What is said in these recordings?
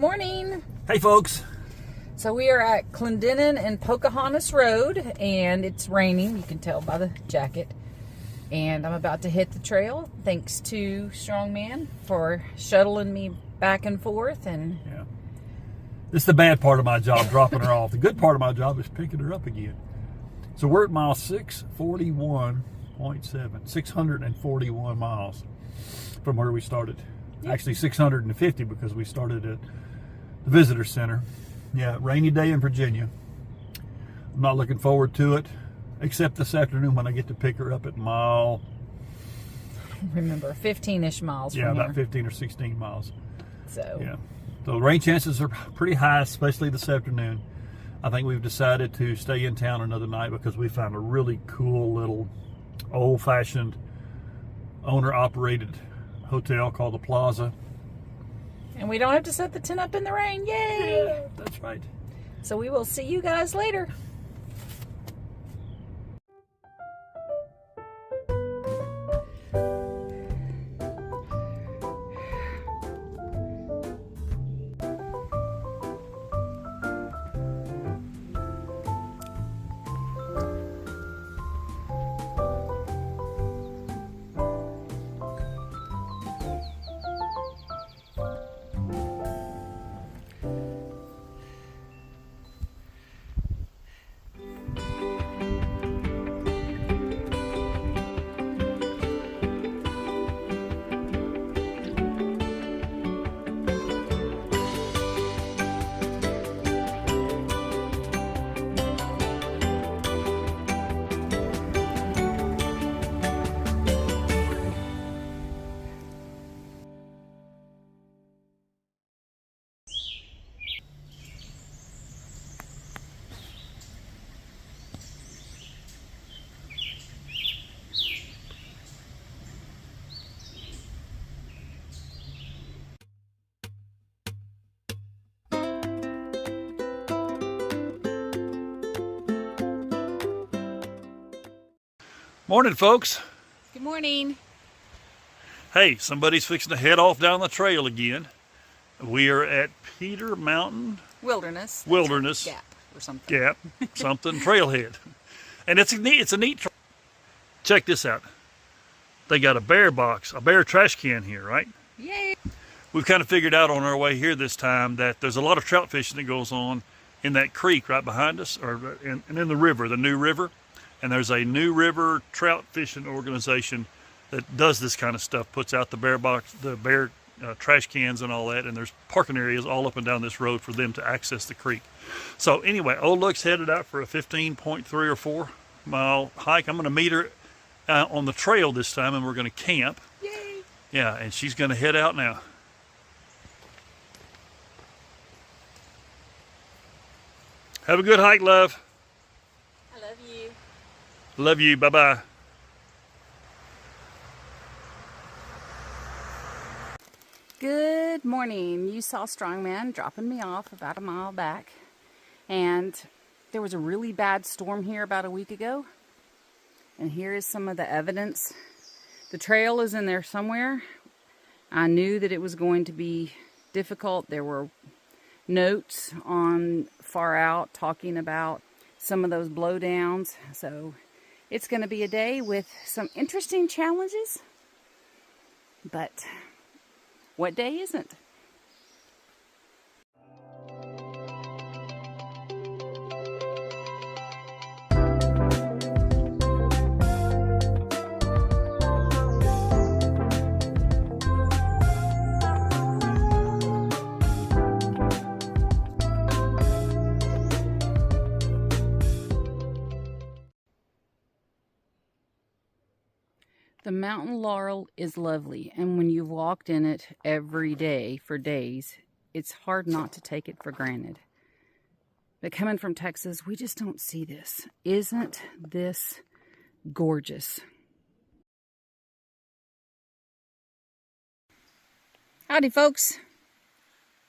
morning. Hey folks. So we are at Clendenin and Pocahontas Road, and it's raining. You can tell by the jacket. And I'm about to hit the trail. Thanks to Strongman for shuttling me back and forth. And yeah, this is the bad part of my job, dropping her off. The good part of my job is picking her up again. So we're at mile 641.7, 641 miles from where we started. Actually 650 because we started at the visitor center. Yeah, rainy day in Virginia. I'm not looking forward to it, except this afternoon when I get to pick her up at mile, remember, 15-ish miles from here. about 15 or 16 miles. So yeah, so rain chances are pretty high, especially this afternoon. I think we've decided to stay in town another night because we found a really cool little old-fashioned owner-operated hotel called the Plaza. And we don't have to set the tent up in the rain. Yay! Yeah, that's right. So we will see you guys later. Morning, folks. Good morning. Hey, somebody's fixing to head off down the trail again. We are at Peter Mountain Wilderness. Gap or something. Gap, something trailhead, and it's a neat. Check this out. They got a bear trash can here, right? Yay! We've kind of figured out on our way here this time that there's a lot of trout fishing that goes on in that creek right behind us, and in the river, the New River. And there's a New River trout fishing organization that does this kind of stuff, puts out the bear trash cans and all that, and there's parking areas all up and down this road for them to access the creek. So anyway, Old Luck's headed out for a 15.3 or 4 mile hike. I'm going to meet her on the trail this time, and we're going to camp. Yay! Yeah, and she's going to head out now. Have a good hike, love. I love you. Love you. Bye-bye. Good morning. You saw Strongman dropping me off about a mile back. And there was a really bad storm here about a week ago. And here is some of the evidence. The trail is in there somewhere. I knew that it was going to be difficult. There were notes on far out talking about some of those blowdowns. So it's going to be a day with some interesting challenges. But what day isn't? The mountain laurel is lovely, and when you've walked in it every day for days, it's hard not to take it for granted. But coming from Texas, we just don't see this. Isn't this gorgeous? Howdy, folks.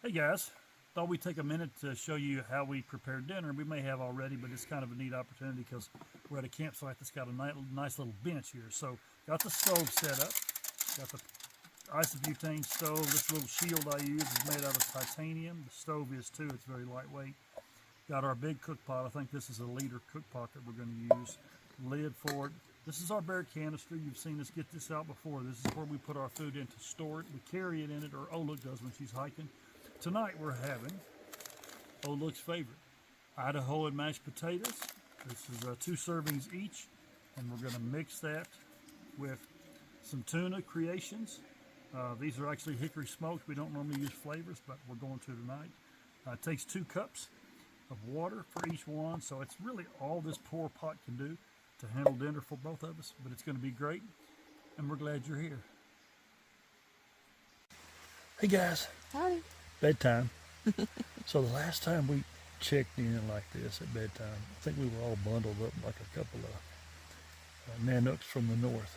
Hey guys, thought we'd take a minute to show you how we prepare dinner. We may have already, but it's kind of a neat opportunity because we're at a campsite that's got a nice little bench here. So got the stove set up, got the isobutane stove. This little shield I use is made out of titanium. The stove is too. It's very lightweight. Got our big cook pot. I think this is a liter cook pot that we're going to use. Lid for it. This is our bare canister. You've seen us get this out before. This is where we put our food in to store it. We carry it in it, or Ola does when she's hiking. Tonight we're having Ola's favorite, Idahoan mashed potatoes. This is 2 servings each, and we're going to mix that with some tuna creations. These are actually hickory smoked. We don't normally use flavors, but we're going to tonight. It takes 2 cups of water for each one, so it's really all this poor pot can do to handle dinner for both of us, but it's going to be great, and we're glad you're here. Hey guys. Howdy. Bedtime. So the last time we checked in like this at bedtime, I think we were all bundled up like a couple of Nanooks from the north.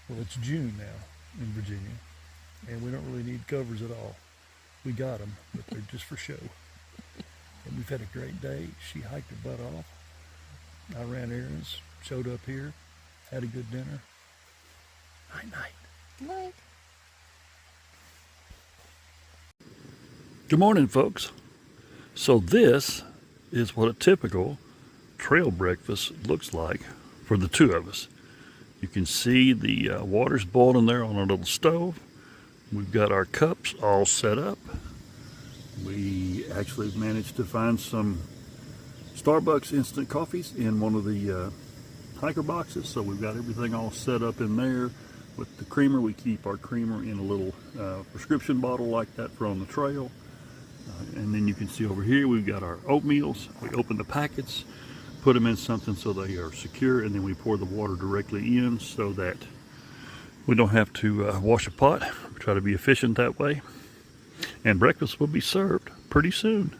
Well, it's June now in Virginia, and we don't really need covers at all. We got them, but they're just for show. And we've had a great day. She hiked her butt off. I ran errands, showed up here, had a good dinner. Night. Night. Good morning, folks. So this is what a typical trail breakfast looks like for the 2 of us. You can see the water's boiling there on our little stove. We've got our cups all set up. We actually managed to find some Starbucks instant coffees in one of the hiker boxes, so we've got everything all set up in there. With the creamer, we keep our creamer in a little prescription bottle like that for on the trail. And then you can see over here we've got our oatmeals. We open the packets, put them in something so they are secure, and then we pour the water directly in so that we don't have to wash a pot. We try to be efficient that way. And breakfast will be served pretty soon.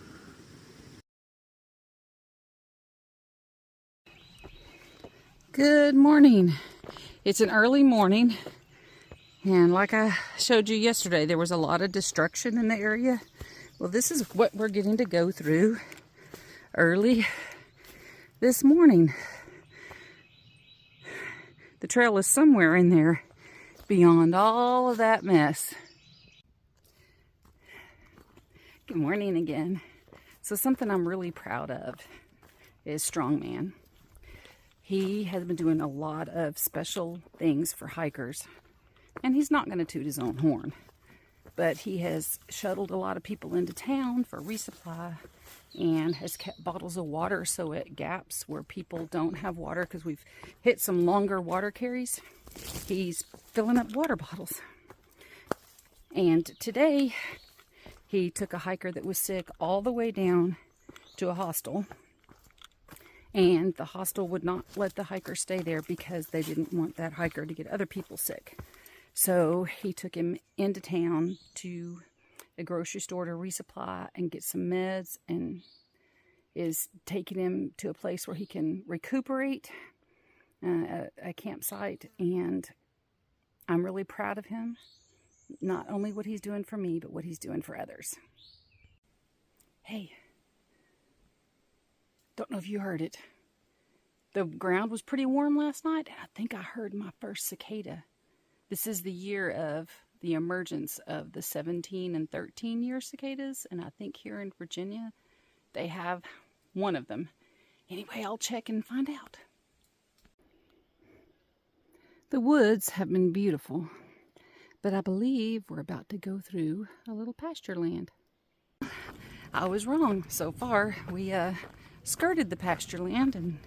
Good morning. It's an early morning, and like I showed you yesterday, there was a lot of destruction in the area. Well, this is what we're getting to go through early this morning. The trail is somewhere in there beyond all of that mess. Good morning again. So something I'm really proud of is Strongman. He has been doing a lot of special things for hikers, and he's not going to toot his own horn, but he has shuttled a lot of people into town for resupply and has kept bottles of water so at gaps where people don't have water, because we've hit some longer water carries, he's filling up water bottles. And today he took a hiker that was sick all the way down to a hostel, and the hostel would not let the hiker stay there because they didn't want that hiker to get other people sick. So he took him into town to a grocery store to resupply and get some meds, and is taking him to a place where he can recuperate, a campsite. And I'm really proud of him. Not only what he's doing for me, but what he's doing for others. Hey, don't know if you heard it. The ground was pretty warm last night, and I think I heard my first cicada. This is the year of the emergence of the 17 and 13 year cicadas, and I think here in Virginia they have one of them. Anyway, I'll check and find out. The woods have been beautiful, but I believe we're about to go through a little pasture land. I was wrong. So far, we skirted the pasture land and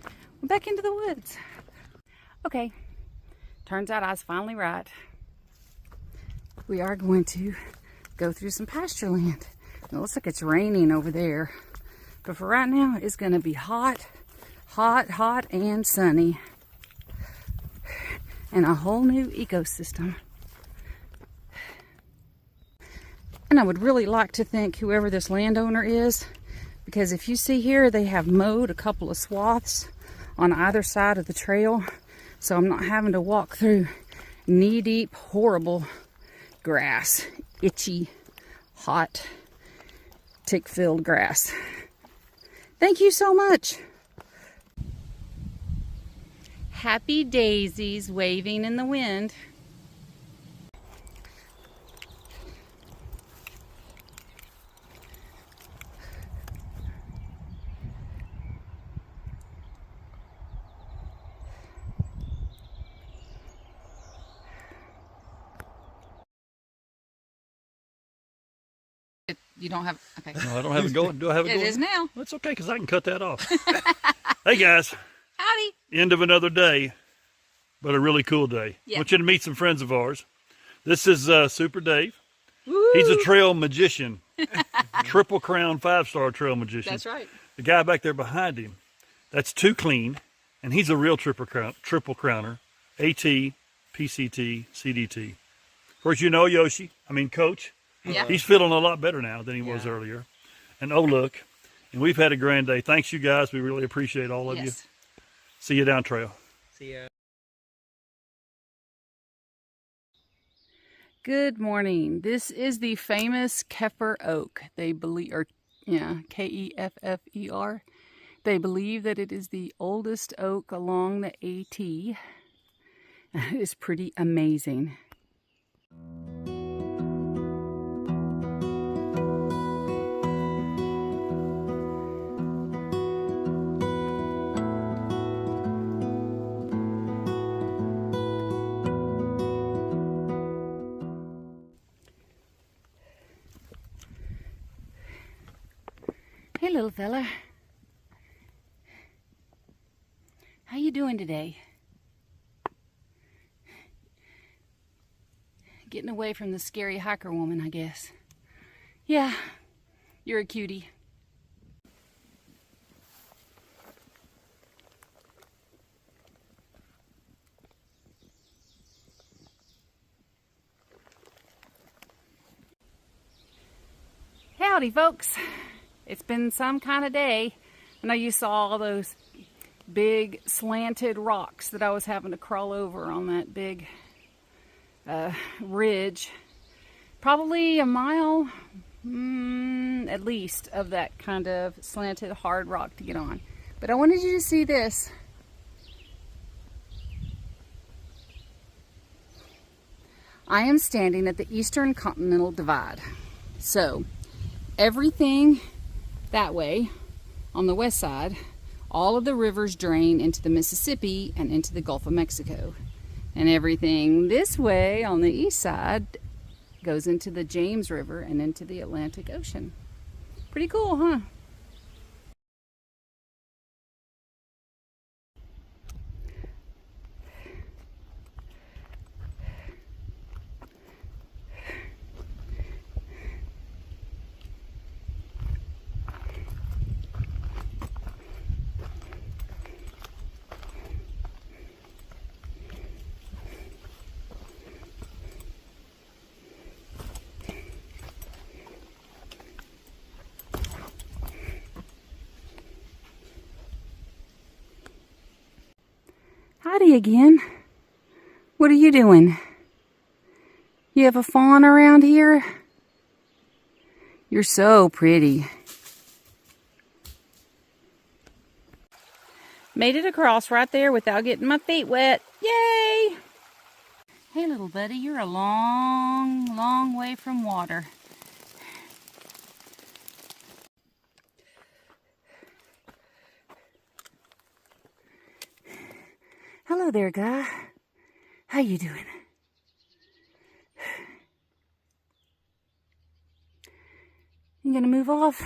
went back into the woods. Okay, turns out I was finally right. We are going to go through some pasture land. It looks like it's raining over there, but for right now, it's going to be hot, hot, hot, and sunny, and a whole new ecosystem. And I would really like to thank whoever this landowner is, because if you see here, they have mowed a couple of swaths on either side of the trail, so I'm not having to walk through knee-deep, horrible grass, itchy, hot, tick-filled grass. Thank you so much. Happy daisies waving in the wind. You don't have, okay. No, I don't have it going. Do I have it going? It is now. That's okay, because I can cut that off. Hey, guys. Howdy. End of another day, but a really cool day. Yeah. I want you to meet some friends of ours. This is Super Dave. Woo. He's a trail magician. Triple Crown 5-star trail magician. That's right. The guy back there behind him, that's Too Clean, and he's a real triple crowner. AT, PCT, CDT. Of course, you know Coach. Yeah. He's feeling a lot better now than he was earlier. And oh, look. And we've had a grand day. Thanks, you guys. We really appreciate all of you. See you down trail. See ya. Good morning. This is the famous Keffer oak. They believe, Keffer. They believe that it is the oldest oak along the AT. It is pretty amazing. Hey, little fella. How you doing today? Getting away from the scary hiker woman, I guess. Yeah, you're a cutie. Howdy, folks. It's been some kind of day. I know you saw all those big slanted rocks that I was having to crawl over on that big ridge. Probably a mile, at least, of that kind of slanted hard rock to get on. But I wanted you to see this. I am standing at the Eastern Continental Divide. So everything that way on the west side, all of the rivers drain into the Mississippi and into the Gulf of Mexico. And everything this way on the east side goes into the James River and into the Atlantic Ocean. Pretty cool, huh? Howdy again. What are you doing? You have a fawn around here? You're so pretty. Made it across right there without getting my feet wet. Yay! Hey, little buddy, you're a long, long way from water. Hello there, guy. How you doing? You gonna move off?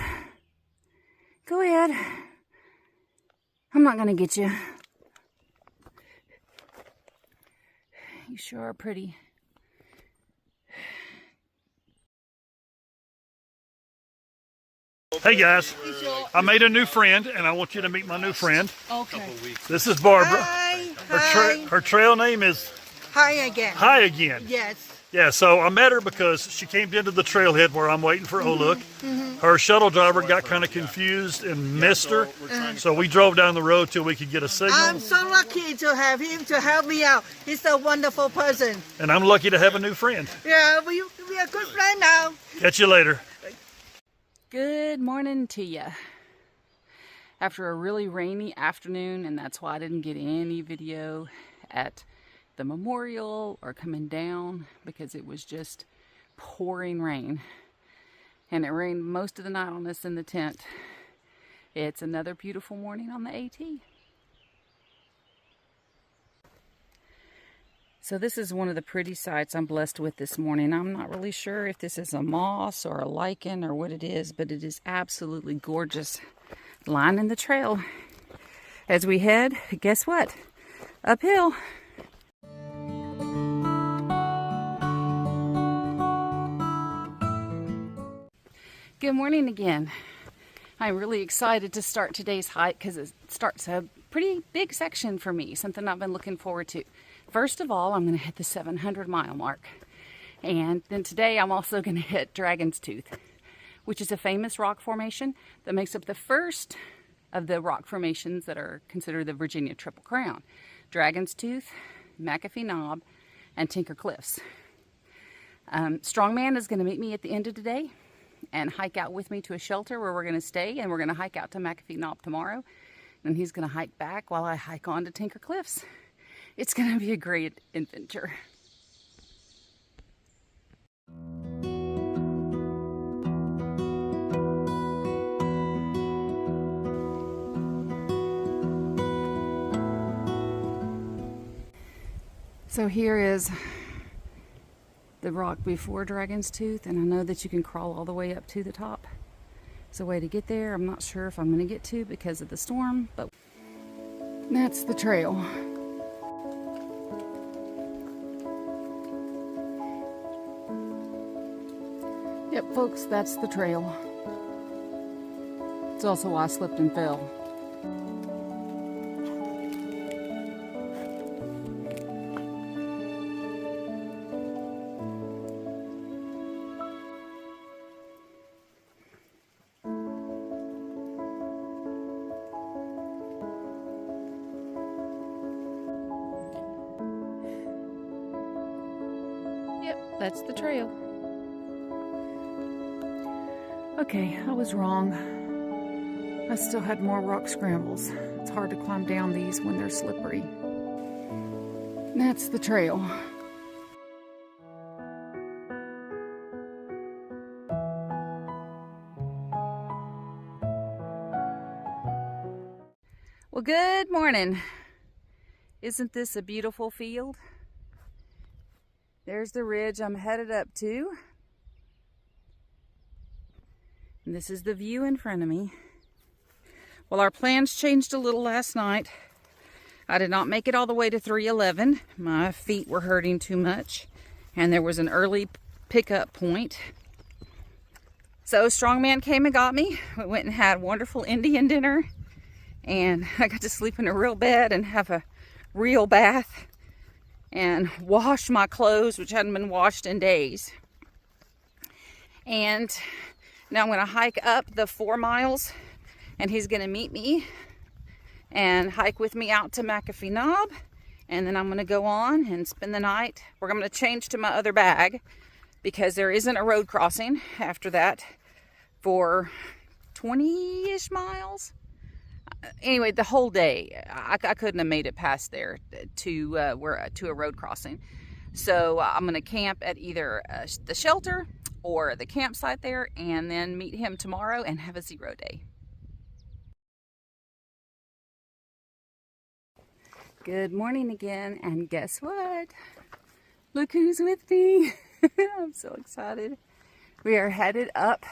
Go ahead. I'm not gonna get you. You sure are pretty. Hey, guys. I made a new friend, and I want you to meet my new friend. Okay. This is Barbara. Hi. Her trail name is Hi again. Hi Again. Yes. Yeah, so I met her because she came into the trailhead where I'm waiting for Oluk. Her shuttle driver got kind of confused and missed her. So we drove down the road till we could get a signal. I'm so lucky to have him to help me out. He's a wonderful person. And I'm lucky to have a new friend. Yeah, we are good friends now. Catch you later. Good morning to you. After a really rainy afternoon, and that's why I didn't get any video at the memorial or coming down, because it was just pouring rain. And it rained most of the night on us in the tent. It's another beautiful morning on the AT. So this is one of the pretty sights I'm blessed with this morning. I'm not really sure if this is a moss or a lichen or what it is, but it is absolutely gorgeous. Lining the trail as we head, guess what? Uphill. Good morning again. I'm really excited to start today's hike because it starts a pretty big section for me, something I've been looking forward to. First of all, I'm going to hit the 700-mile mark. And then today I'm also going to hit Dragon's Tooth, which is a famous rock formation that makes up the first of the rock formations that are considered the Virginia Triple Crown. Dragon's Tooth, McAfee Knob, and Tinker Cliffs. Strongman is going to meet me at the end of the day and hike out with me to a shelter where we're going to stay, and we're going to hike out to McAfee Knob tomorrow. And he's going to hike back while I hike on to Tinker Cliffs. It's going to be a great adventure. So here is the rock before Dragon's Tooth, and I know that you can crawl all the way up to the top. It's a way to get there. I'm not sure if I'm going to get to because of the storm, but that's the trail. Yep, folks, that's the trail. It's also why I slipped and fell. Yep, that's the trail. Okay, I was wrong. I still had more rock scrambles. It's hard to climb down these when they're slippery. That's the trail. Well, good morning. Isn't this a beautiful field? There's the ridge I'm headed up to. And this is the view in front of me. Well, our plans changed a little last night. I did not make it all the way to 311. My feet were hurting too much, and there was an early pickup point. So Strongman came and got me. We went and had wonderful Indian dinner, and I got to sleep in a real bed and have a real bath and wash my clothes, which hadn't been washed in days. And now I'm going to hike up the 4 miles, and he's going to meet me and hike with me out to McAfee Knob, and then I'm going to go on and spend the night. We're going to change to my other bag because there isn't a road crossing after that for 20-ish miles. Anyway, the whole day, I couldn't have made it past there to a road crossing. So I'm going to camp at either the shelter or the campsite there, and then meet him tomorrow and have a 0 day. Good morning again, and guess what? Look who's with me. I'm so excited. We are headed up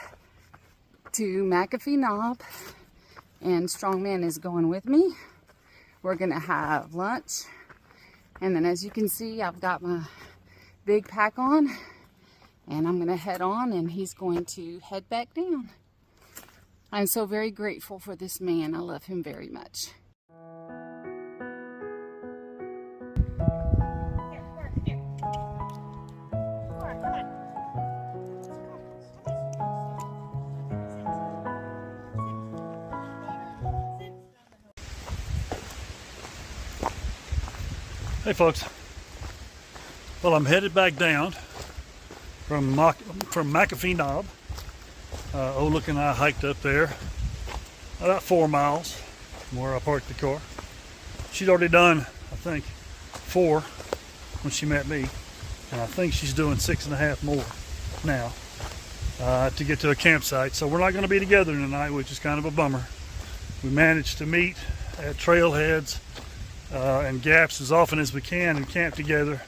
to McAfee Knob, and Strongman is going with me. We're gonna have lunch, and then as you can see, I've got my big pack on, and I'm gonna head on, and he's going to head back down. I'm so very grateful for this man. I love him very much. Hey folks, well I'm headed back down from McAfee Knob. Olik and I hiked up there about 4 miles from where I parked the car. She'd already done, I think, 4 when she met me, and I think she's doing 6.5 more now to get to a campsite. So we're not going to be together tonight, which is kind of a bummer. We managed to meet at trailheads and gaps as often as we can and camp together.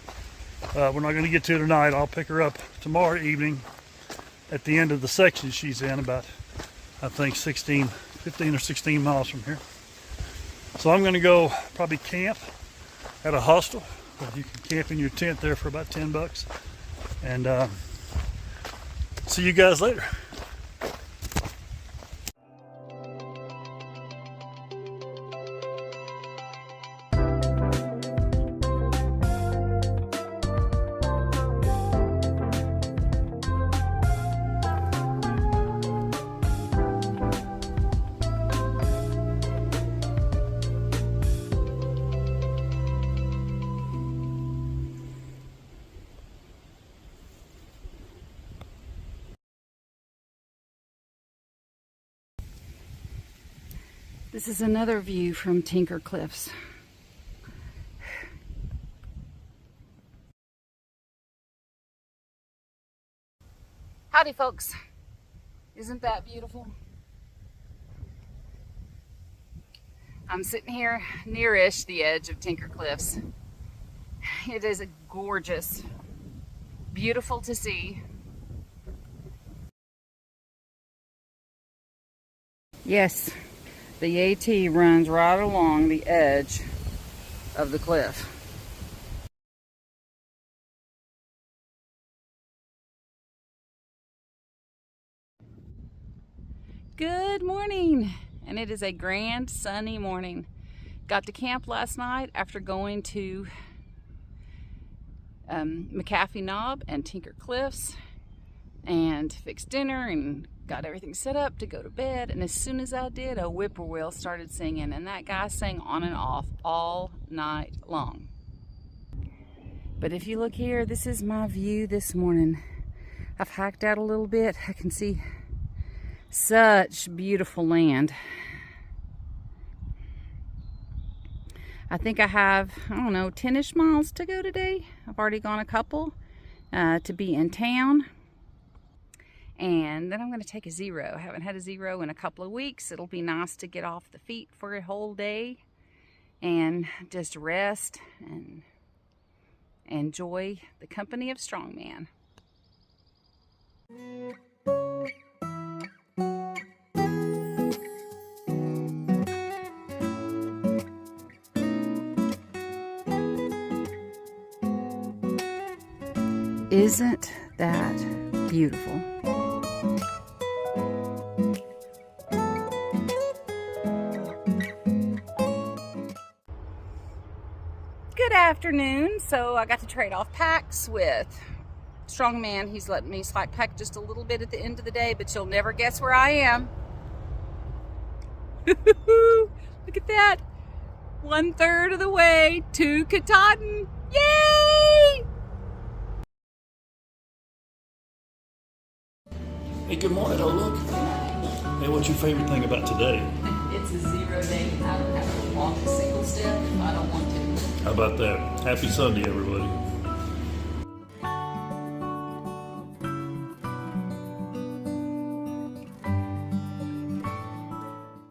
We're not going to get to tonight. I'll pick her up tomorrow evening at the end of the section she's in, about I think 15 or 16 miles from here. So I'm going to go probably camp at a hostel. You can camp in your tent there for about $10, and see you guys later. This is another view from Tinker Cliffs. Howdy, folks. Isn't that beautiful? I'm sitting here nearish the edge of Tinker Cliffs. It is gorgeous, beautiful to see. Yes. The AT runs right along the edge of the cliff. Good morning, and it is a grand sunny morning. Got to camp last night after going to McAfee Knob and Tinker Cliffs and fixed dinner and got everything set up to go to bed, and as soon as I did, a whippoorwill started singing, and that guy sang on and off all night long. But if you look here, this is my view this morning. I've hiked out a little bit. I can see such beautiful land. I think I have, I don't know, 10-ish miles to go today. I've already gone a couple to be in town. And then I'm going to take a zero. I haven't had a zero in a couple of weeks. It'll be nice to get off the feet for a whole day and just rest and enjoy the company of strongman. Isn't that beautiful? Good afternoon. So I got to trade off packs with Strongman. He's letting me slack pack just a little bit at the end of the day, but you'll never guess where I am. Look at that. 1/3 of the way to Katahdin. Yay! Hey, good morning. Oh, look. Hey, what's your favorite thing about today? It's a 0 day. I don't have to walk a single step if I don't want to. How about that? Happy Sunday, everybody.